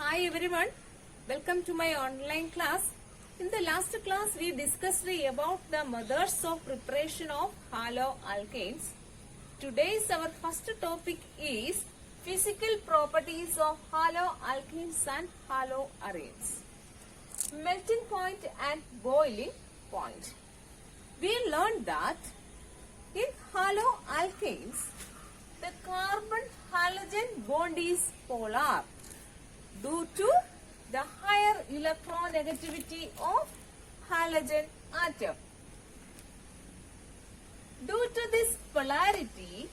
Hi everyone, welcome to my online class. In the last class we discussed about the methods of preparation of haloalkanes. Today's our first topic is physical properties of haloalkanes and haloarenes. Melting point and boiling point. We learned that in haloalkanes the carbon halogen bond is polar due to the higher electronegativity of halogen atom. Due to this polarity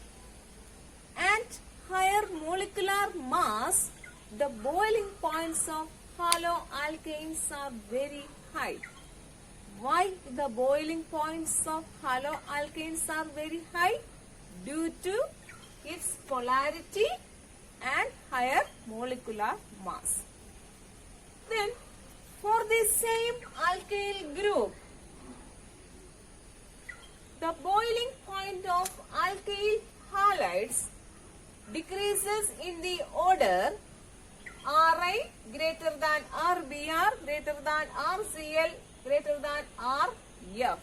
and higher molecular mass, the boiling points of haloalkanes are very high. Why the boiling points of haloalkanes are very high? Due to its polarity and higher molecular mass. Then for the same alkyl group, the boiling point of alkyl halides decreases in the order Ri greater than Rbr greater than Rcl greater than Rf.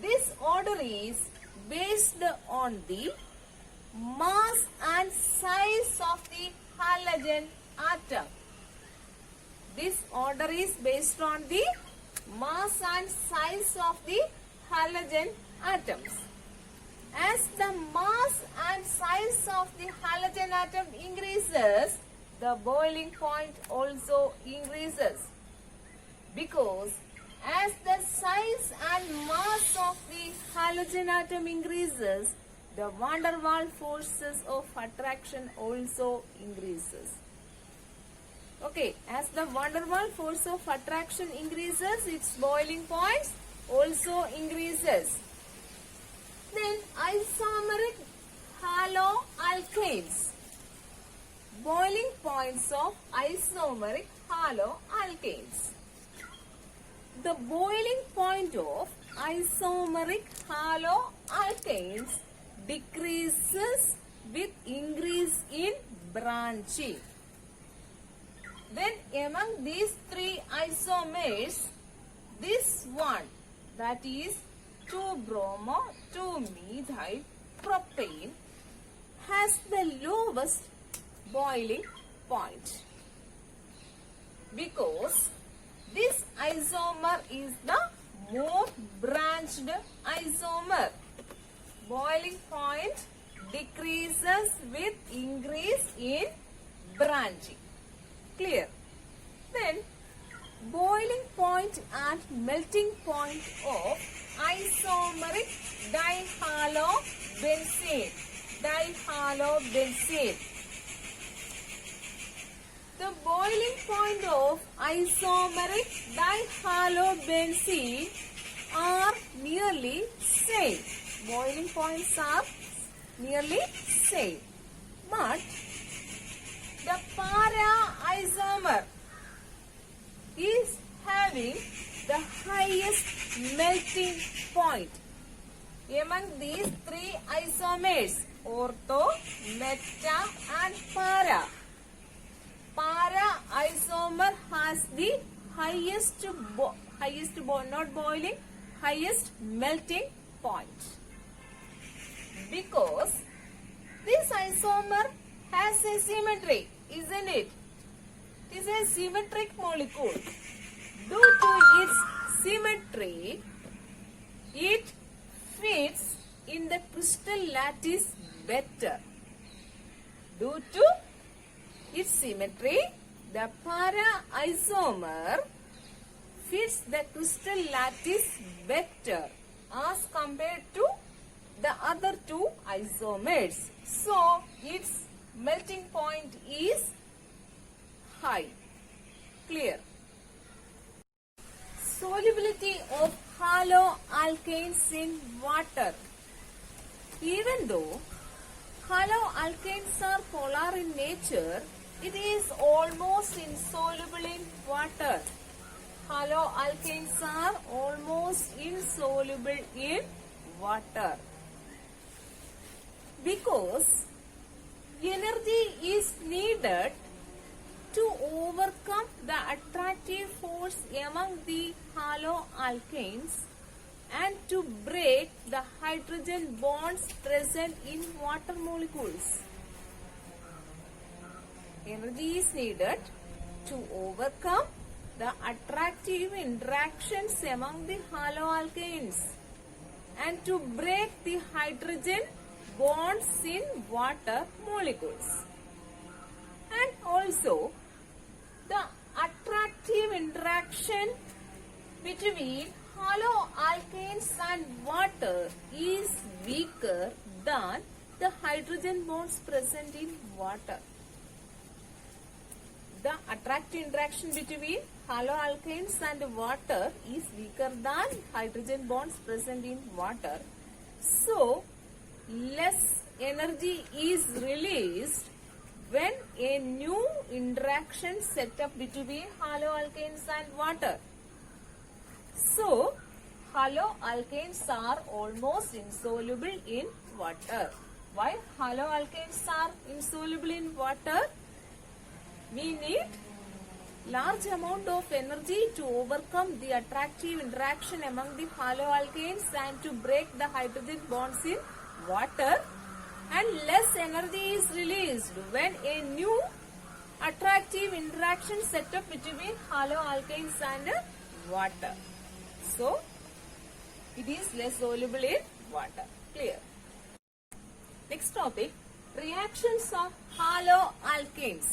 This order is based on the mass and size of the halogen atom. This order is based on the mass and size of the halogen atoms. As the mass and size of the halogen atom increases, the boiling point also increases. Because as the size and mass of the halogen atom increases, the van der Waals forces of attraction also increases. Okay, as the van der Waals force of attraction increases, its boiling points also increases. Then isomeric haloalkanes. Boiling points of isomeric haloalkanes. The boiling point of isomeric haloalkanes decreases with increase in branching. Then among these three isomers, this one, that is 2-bromo, 2-methyl propane, has the lowest boiling point. Because this isomer is the more branched isomer. Boiling point decreases with increase in branching. Clear? Then boiling point and melting point of isomeric dihalobenzene. The boiling point of isomeric dihalobenzene are nearly same. Boiling points are nearly same. But the para isomer is having the highest melting point among these three isomers, ortho, meta and para. Para isomer has the highest melting point. Because this isomer has a symmetry, isn't it? It is a symmetric molecule. Due to its symmetry, it fits in the crystal lattice better. Due to its symmetry, the para isomer fits the crystal lattice better as compared to the other two isomers. So, its melting point is high. Clear? Solubility of haloalkanes in water. Even though haloalkanes are polar in nature, it is almost insoluble in water. Haloalkanes are almost insoluble in water. Because energy is needed to overcome the attractive force among the haloalkanes and to break the hydrogen bonds present in water molecules. Energy is needed to overcome the attractive interactions among the haloalkanes and to break the hydrogen bonds in water molecules. And also, the attractive interaction between haloalkanes and water is weaker than the hydrogen bonds present in water. The attractive interaction between haloalkanes and water is weaker than hydrogen bonds present in water. So, less energy is released when a new interaction set up between haloalkanes and water. So, haloalkanes are almost insoluble in water. Why haloalkanes are insoluble in water? We need large amount of energy to overcome the attractive interaction among the haloalkanes and to break the hydrogen bonds in water, and less energy is released when a new attractive interaction set up between haloalkanes and water. So, it is less soluble in water. Clear? Next topic, reactions of haloalkanes.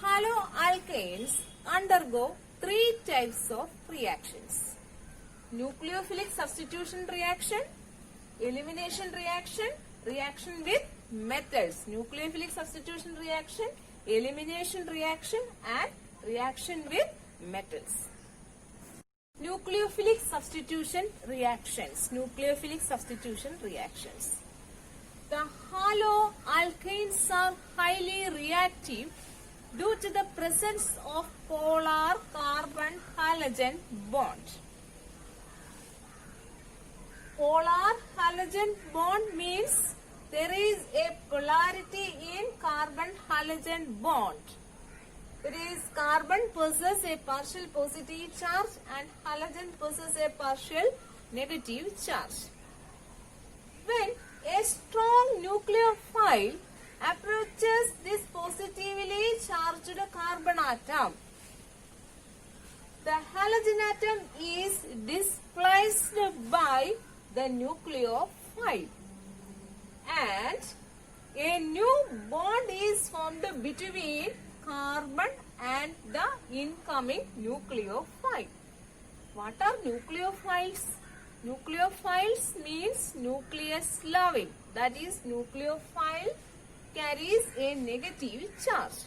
Haloalkanes undergo three types of reactions: nucleophilic substitution reaction, elimination reaction, reaction with metals. Nucleophilic substitution reaction, elimination reaction, and reaction with metals. Nucleophilic substitution reactions. Nucleophilic substitution reactions. The haloalkanes are highly reactive due to the presence of polar carbon-halogen bond. Polar halogen bond means there is a polarity in carbon-halogen bond. That is, carbon possesses a partial positive charge and halogen possesses a partial negative charge. When a strong nucleophile approaches this positively charged carbon atom, the halogen atom is displaced by the nucleophile and a new bond is formed between carbon and the incoming nucleophile. What are nucleophiles? Nucleophiles means nucleus loving. That is, nucleophile carries a negative charge.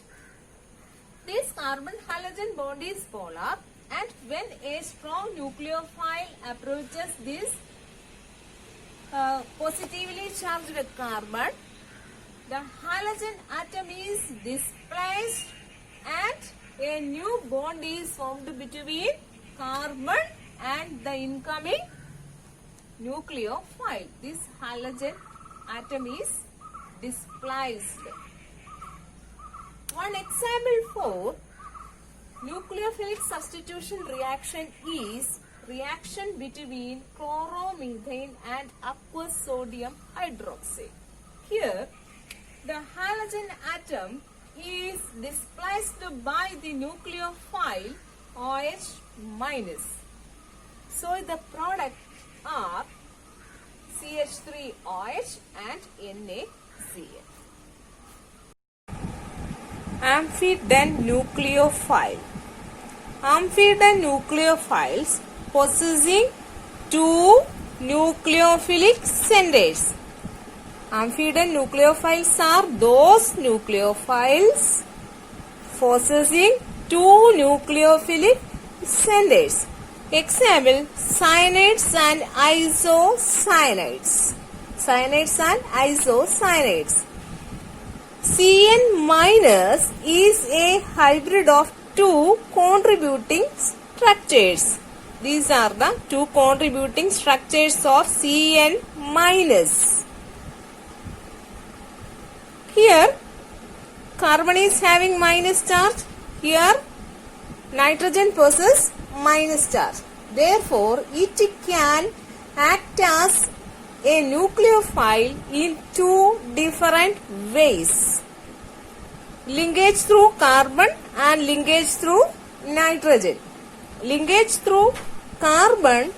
This carbon-halogen bond is polar, and when a strong nucleophile approaches this positively charged carbon, the halogen atom is displaced and a new bond is formed between carbon and the incoming nucleophile. This halogen atom is displaced. One example for nucleophilic substitution reaction is reaction between chloromethane and aqueous sodium hydroxide. Here, the halogen atom is displaced by the nucleophile OH minus. So, the product are CH3OH and NaCl. Amphiden nucleophile. Amphiden nucleophiles possessing two nucleophilic centers. Amphiden nucleophiles are those nucleophiles possessing two nucleophilic centers. Example, cyanides and isocyanides. Cyanides and isocyanides. Cn minus is a hybrid of two contributing structures. These are the two contributing structures of Cn minus. Here, carbon is having minus charge. Here, nitrogen possesses minus charge. Therefore, it can act as a nucleophile in two different ways. Linkage through carbon and linkage through nitrogen. Linkage through carbon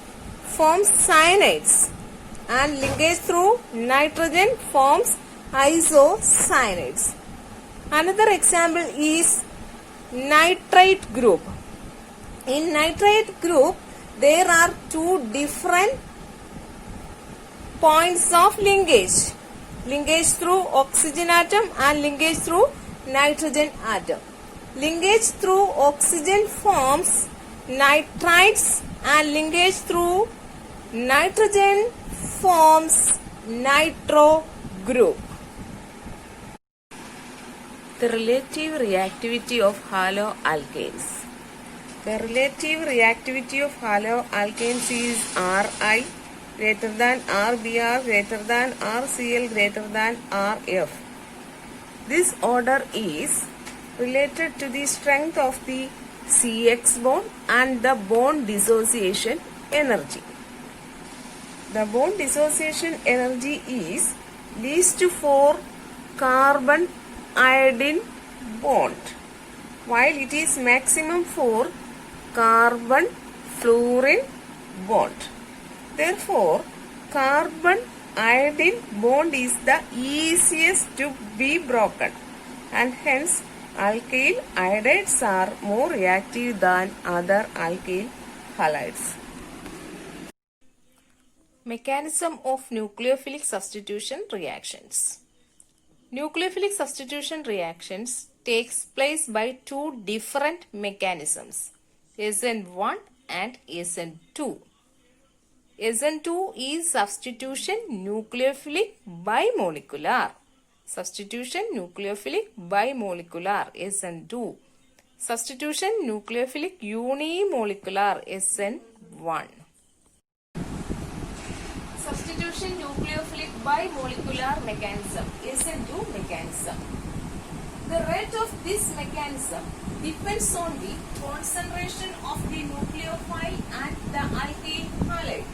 forms cyanides and linkage through nitrogen forms isocyanides. Another example is nitrite group. In nitrite group, there are two different points of linkage. Linkage through oxygen atom and linkage through nitrogen atom. Linkage through oxygen forms nitrites and linkage through nitrogen forms nitro group. The relative reactivity of haloalkanes. The relative reactivity of haloalkanes is Ri greater than Rbr greater than Rcl greater than Rf. This order is related to the strength of the CX bond and the bond dissociation energy. The bond dissociation energy is least for carbon iodine bond, while it is maximum for carbon fluorine bond. Therefore, carbon iodine bond is the easiest to be broken, and hence alkyl iodides are more reactive than other alkyl halides. Mechanism of nucleophilic substitution reactions. Nucleophilic substitution reactions takes place by two different mechanisms, SN1 and SN2. SN2 is substitution nucleophilic bimolecular. Substitution nucleophilic bimolecular SN2. Substitution nucleophilic unimolecular SN1. Substitution nucleophilic bimolecular mechanism SN2 mechanism. The rate of this mechanism depends on the concentration of the nucleophile and the alkyl halide.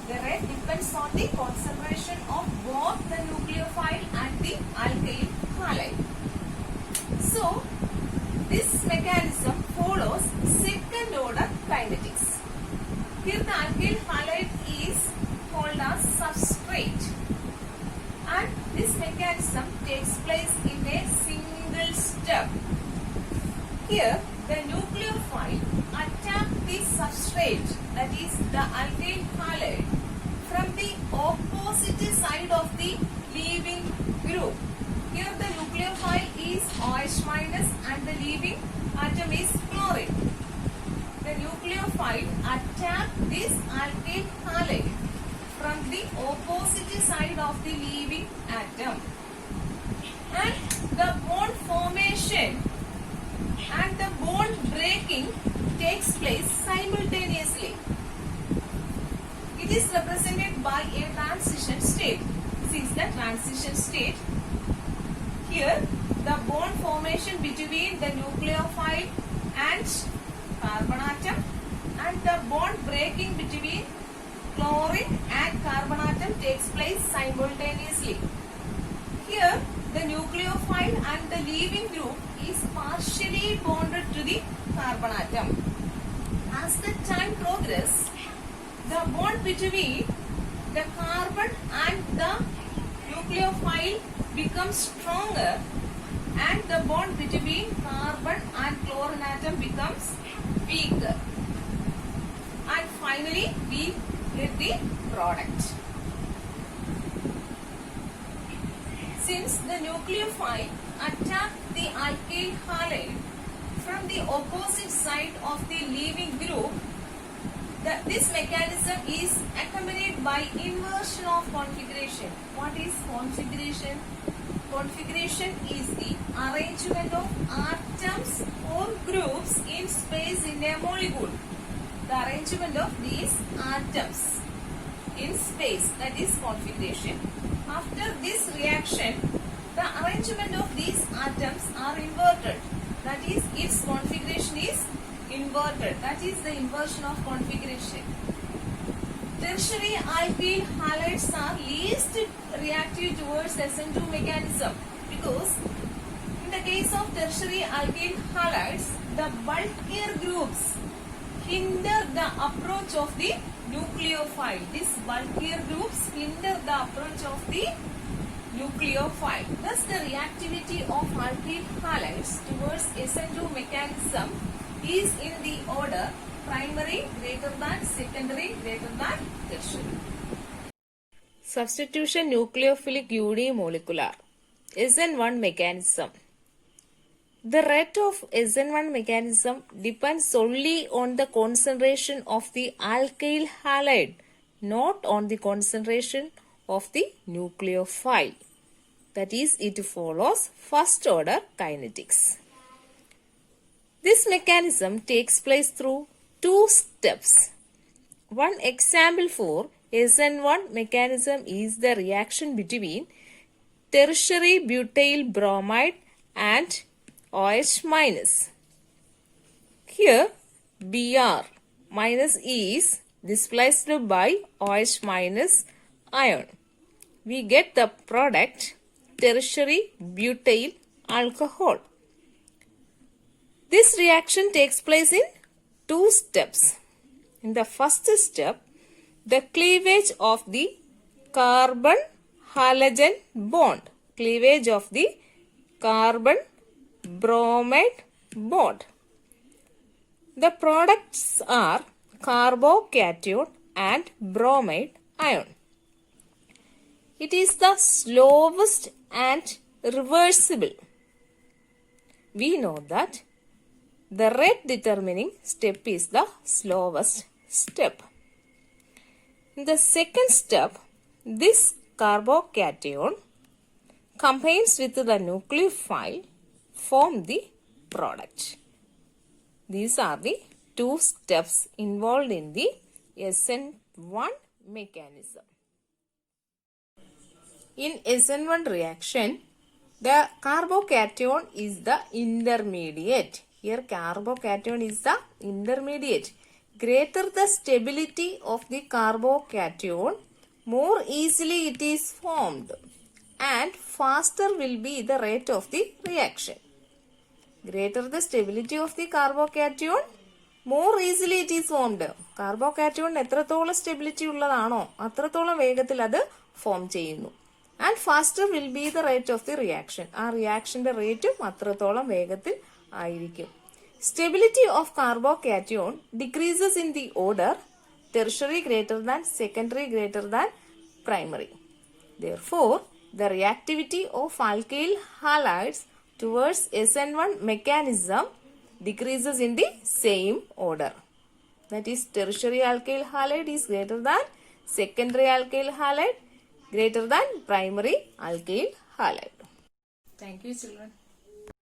The rate depends on the concentration of both the nucleophile and the alkyl halide. So, this mechanism follows second order kinetics. Here the alkyl halide is called as substrate, and this mechanism takes place in a single step. Here the nucleophile attack the substrate, that is the alkyl halide, from the opposite side of the leaving group. Here the nucleophile is OH minus and the leaving atom is chlorine. The nucleophile attack this alkyl halide from the opposite side of the leaving atom, and the bond formation and the bond breaking takes place simultaneously. It is represented by a transition state. This is the transition state. Here the bond formation between the nucleophile and carbon atom and the bond breaking between chlorine and carbon atom takes place simultaneously. Here the nucleophile and the leaving group is partially bonded to the carbon atom. As the time progresses, the bond between the carbon and the nucleophile becomes stronger, and the bond between carbon and chlorine atom becomes weaker. And finally, we get the product. Since the nucleophile attack the alkyl halide from the opposite side of the leaving group, this mechanism is accompanied by inversion of configuration. What is configuration? Configuration is the arrangement of atoms or groups in space in a molecule. The arrangement of these atoms in space, that is configuration. After this reaction, the arrangement of these atoms are inverted. That is, its configuration is inverted. That is the inversion of configuration. Tertiary alkyl halides are least reactive towards SN2 mechanism because in the case of tertiary alkyl halides, the bulkier groups hinder the approach of the nucleophile. These bulkier groups hinder the approach of the nucleophile. Thus, the reactivity of alkyl halides towards SN2 mechanism is in the order primary greater than secondary greater than tertiary. Substitution nucleophilic unimolecular SN1 mechanism. The rate of SN1 mechanism depends solely on the concentration of the alkyl halide, not on the concentration of the nucleophile. That is, it follows first order kinetics. This mechanism takes place through two steps. One example for SN1 mechanism is the reaction between tertiary butyl bromide and OH minus. Here Br minus is displaced by OH minus ion. We get the product tertiary butyl alcohol. This reaction takes place in two steps. In the first step, the cleavage of the carbon halogen bond, cleavage of the carbon bromide bond. The products are carbocation and bromide ion. It is the slowest and reversible. We know that the rate determining step is the slowest step. In the second step, this carbocation combines with the nucleophile form the product. These are the two steps involved in the SN1 mechanism. In SN1 reaction, the carbocation is the intermediate. Here carbocation is the intermediate. Greater the stability of the carbocation, more easily it is formed and faster will be the rate of the reaction. Greater the stability of the carbocation, more easily it is formed. Carbocation എത്രത്തോളം stability ഉള്ളതാണോ അത്രത്തോളം വേഗത്തിൽ അത് form ചെയ്യുന്നു. And faster will be the rate of the reaction. ആ റിയാക്ഷന്റെ റേറ്റും അത്രത്തോളം വേഗത്തിൽ ആയിരിക്കും. Stability of carbocation decreases in the order tertiary greater than secondary greater than primary. Therefore, the reactivity of alkyl halides towards SN1 mechanism decreases in the same order. That is, tertiary alkyl halide is greater than secondary alkyl halide greater than primary alkyl halide. Thank you, children.